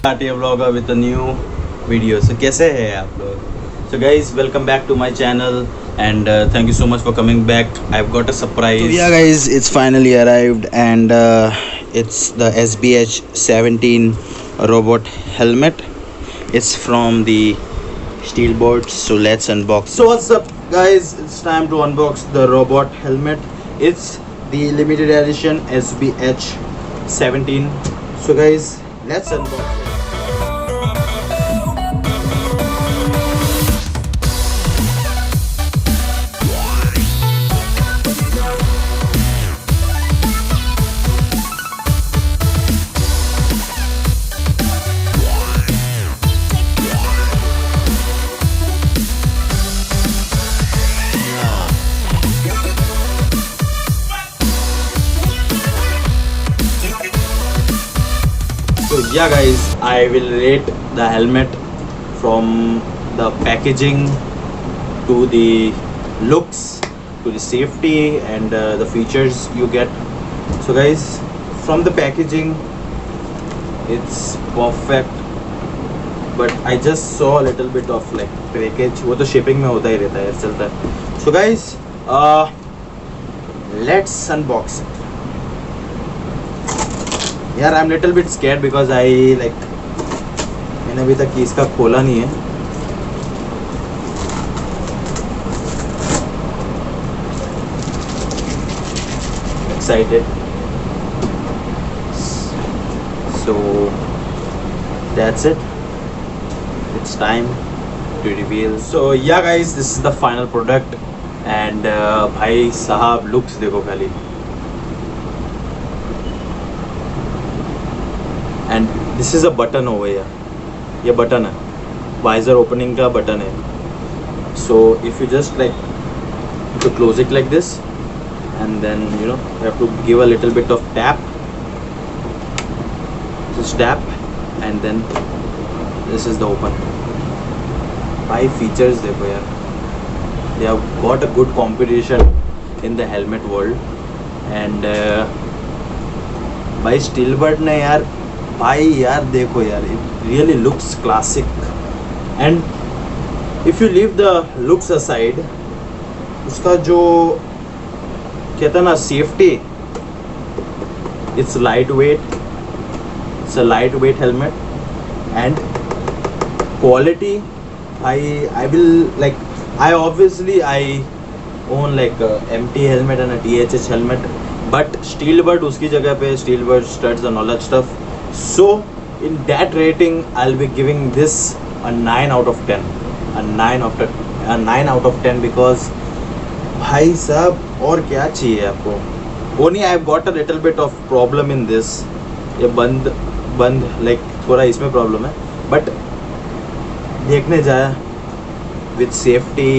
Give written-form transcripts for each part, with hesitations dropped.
start a vlogger with a new video. So कैसे हैं आप लोग? So guys, welcome back to my channel and thank you so much for coming back. I've got a surprise. So yeah guys, it's finally arrived and it's the SBH 17 robot helmet. It's from the Steelboard. So let's unbox. So what's up guys? It's time to unbox the robot helmet. It's the limited edition SBH 17. So guys, let's unbox it. So yeah guys, I will rate the helmet from the packaging to the looks to the safety and the features you get. So guys, from the packaging it's perfect, but I just saw a little bit of like breakage. वो तो shipping में होता ही रहता है, चलता है. So guys, let's unbox it. यार I am little bit scared because I like मैंने अभी तक इसका खोला नहीं है. Excited. So that's it. It's time to reveal. So yeah guys, this is the final product and भाई साहब लुक्स देखो खाली. And this is a button over here. ये बटन है, वाइजर ओपनिंग का बटन है. So if you just like to close it like this and then you have to give a little bit of tap. Just tap and then this is the open. भाई features देखो यार, they have got a good competition in the helmet world and भाई Steelbird ने यार भाई यार देखो यार, it really looks classic. And if you leave the looks aside, उसका जो कहता ना safety, it's light weight. It's a light weight helmet and quality. I will like I obviously I own like MT helmet and a THH helmet, but Steelbird उसकी जगह पे Steelbird studs and all that stuff. So in that rating I'll be giving this a 9 out of 10. A 9 out of 10 because भाई साहब और क्या चाहिए आपको. Only I've got a little bit of problem in this. ये बंद like थोड़ा इसमें प्रॉब्लम है, but देखने जाए with safety,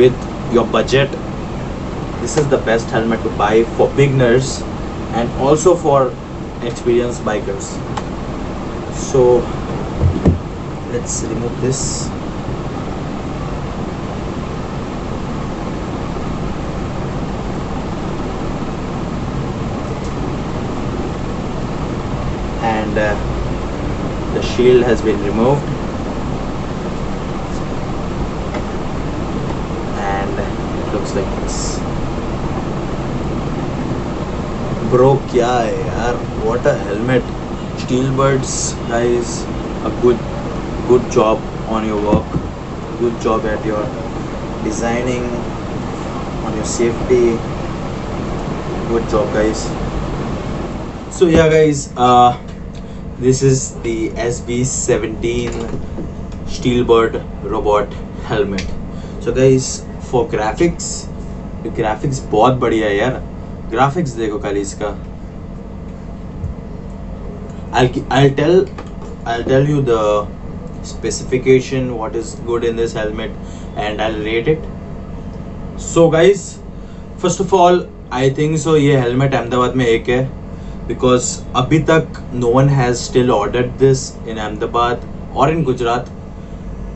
with your budget, this is the best helmet to buy for beginners and also for experienced bikers. So let's remove this. And the shield has been removed and it looks like this. Bro क्या है यार, what a helmet. Steelbirds guys, a good job on your work, good job at your designing, on your safety, good job guys. So yeah guys, this is the SB17 Steelbird robot helmet. So guys, for graphics बहुत बढ़िया है यार. Graphics देखो खाली इसका. I'll tell you the specification, what is good in this helmet, and I'll rate it. So guys, first of all, I think so ये helmet Ahmedabad में एक है, because अभी तक no one has still ordered this in Ahmedabad or in Gujarat.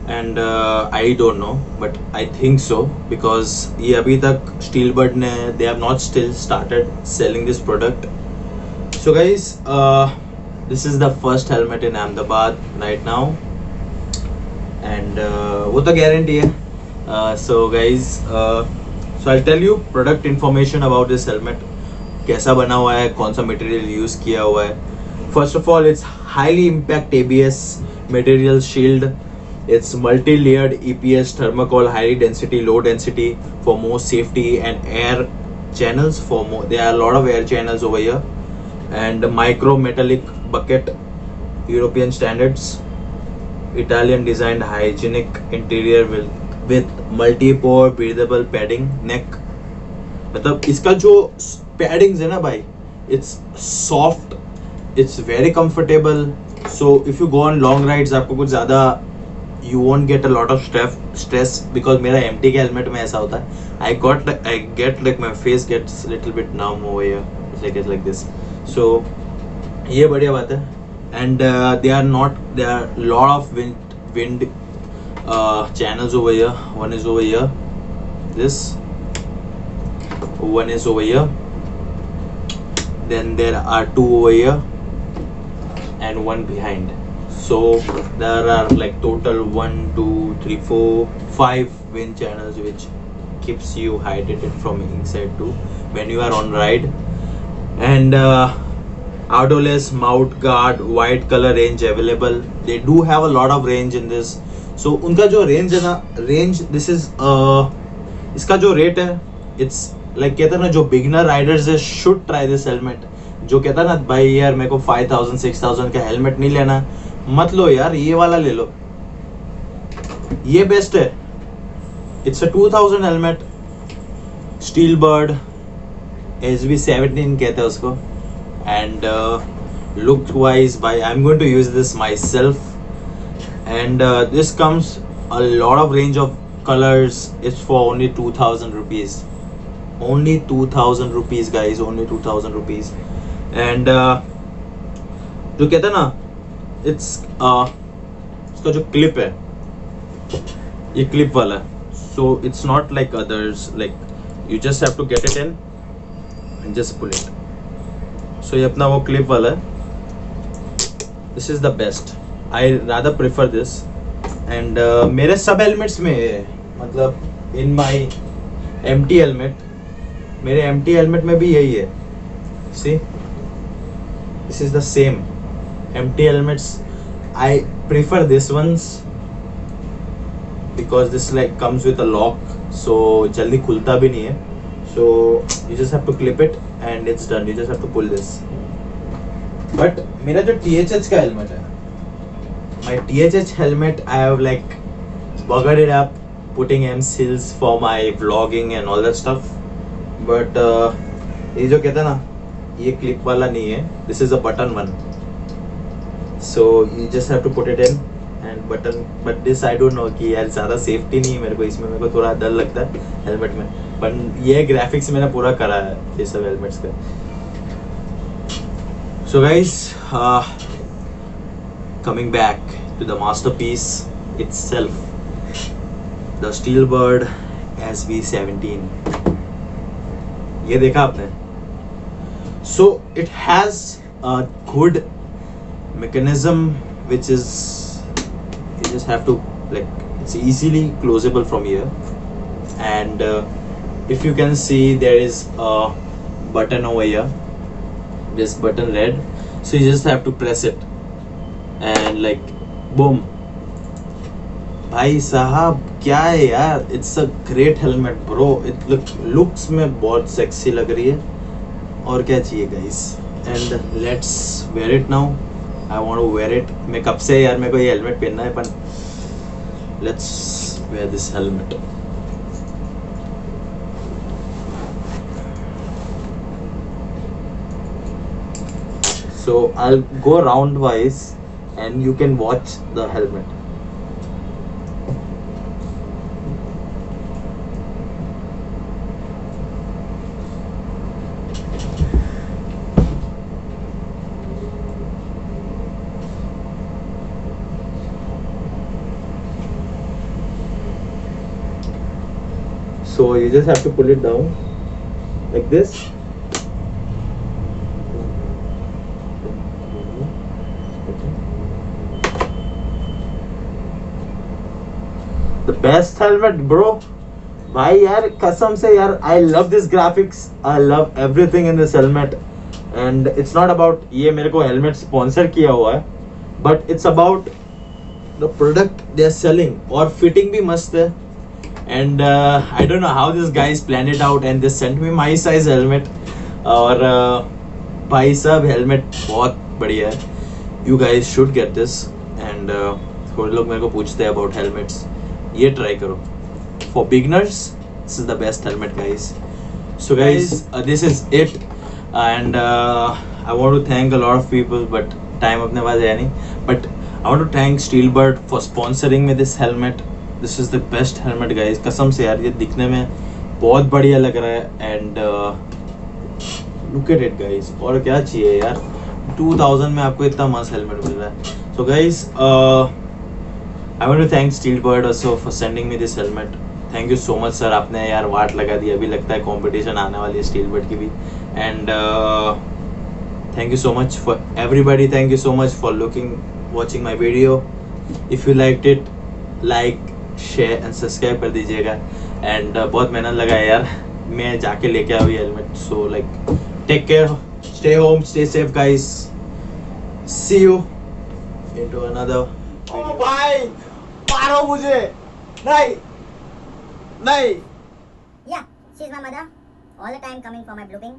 and I don't know, but I think so, because ये अभी तक Steelbird they have not still started selling this product. So guys, This is the first helmet in Ahmedabad right now, and वो तो guarantee है. So guys, so I'll tell you product information about this helmet. कैसा बना हुआ है, कौन सा material use किया हुआ है. First of all, it's highly impact ABS material shield. It's multi-layered EPS thermocol, high density, low density for more safety, and air channels for more. There are a lot of air channels over here, and micro metallic bucket, European standards, Italian designed, hygienic interior with multi-pore breathable padding neck. मतलब इसका जो paddings है ना भाई, it's soft, it's very comfortable. So if you go on long rides, आपको कुछ ज़्यादा you won't get a lot of stress, because मेरा एमटी के हेलमेट में ऐसा होता है. I get like my face gets little bit numb over here, like this. So ये बढ़िया बात है. And they are lot of wind channels over here. One is over here, this one is over here, then there are two over here and one behind. So there are like total 1 2 3 4 5 wind channels which keeps you hydrated from inside too when you are on ride. And outdoorless mount guard, white color range available. They do have a lot of range in this. So उनका जो range है ना, range this is इसका जो rate है, it's like कहता है ना, जो बिगिनर राइडर्स है शुड ट्राई दिस हेलमेट. जो कहता है ना भाई यार मेरे को 5000 6000 का हेलमेट नहीं लेना, मत लो यार, ये वाला ले लो, ये बेस्ट है. It's a 2000 helmet, Steelbird SB17 कहते हैं उसको. एंड लुक वाइज भाई, I am going to use this myself. And this comes a lot of range of colors. It's for only 2000 rupees. Only 2000 rupees guys, only 2000 rupees. And जो कहते हैं ना, it's इसका जो clip है, ये clip वाला है. So it's not like others, like you just have to get it in and just pull it. So ये अपना वो क्लिप वाला है. This is the best. I rather prefer this. And मेरे सब हेलमेट्स में, मतलब in my empty helmet, मेरे empty helmet में भी यही है. See, this is the same empty helmets. I prefer this ones because this like comes with a lock, so जल्दी खुलता भी नहीं है. So you just have to clip it and it's done. You just have to pull this. But मेरा जो THH का helmet है, my THH helmet, I have like buggered it up, putting M seals for my vlogging and all that stuff. But ये जो कहता है ना, ये क्लिप वाला नहीं है. This is a button one. So you just have to put it in and button. But this I don't know कि यार ज़्यादा सेफ्टी नहीं है मेरे को इसमें, मेरे को थोड़ा डर लगता है हेलमेट में. पर ये ग्राफिक्स मैंने पूरा करा है ये सब हेलमेट्स का. So guys, coming back to the masterpiece itself, the Steelbird SB17. ये देखा आपने? So it has a good mechanism which is, you just have to like, it's easily closable from here. And if you can see, there is a button over here, this button red. So you just have to press it and like boom. भाई साहब क्या है यार, it's a great helmet bro. It looks में बहुत sexy लग रही है, और क्या चाहिए guys. And let's wear it now. I want to wear it. मैं कब से यार मेरे को ये हेलमेट पहनना है, पर let's wear this helmet. So I'll go round wise and you can watch the helmet. So you just have to pull it down like this. Best helmet bro. भाई यार कसम से यार, I love this graphics, I love everything in this helmet. And it's not about ये मेरे को helmet sponsor किया हुआ है, but it's about the product they are selling. और फिटिंग भी मस्त है. And I don't know how this guys plan it out and they sent me my size helmet. और भाई साहब हेलमेट बहुत बढ़िया है. You guys should get this. And थोड़े लोग मेरे को पूछते हैं अबाउट हेलमेट्स, ये ट्राई करो. For beginners, this is the best helmet, guys. So guys, this is it. And I want to thank a lot of people, but time अपने पास है नहीं. But I want to thank Steelbird for sponsoring me this helmet. This is the best helmet, guys. कसम से यार ये दिखने में बहुत बढ़िया लग रहा है. And look at it, guys. और क्या चाहिए यार, 2000 में आपको इतना मस्त हेलमेट मिल रहा है. So guys, I want to thank Steelbird also for sending me this helmet. Thank you so much sir. आपने यार वाट लगा दी. अभी लगता है कंपटीशन आने वाली है स्टीलबर्ड की भी. And thank you so much for everybody. Thank you so much for watching my video. If you liked it, like share and subscribe कर दीजिएगा. एंड बहुत मेहनत लगा है यार, मैं जाके लेके आया helmet. So like take care, stay home, stay safe guys. See you into another. ओ भाई मारो मुझे. नहीं. Yeah, she's my mother. All the time coming for my blooping.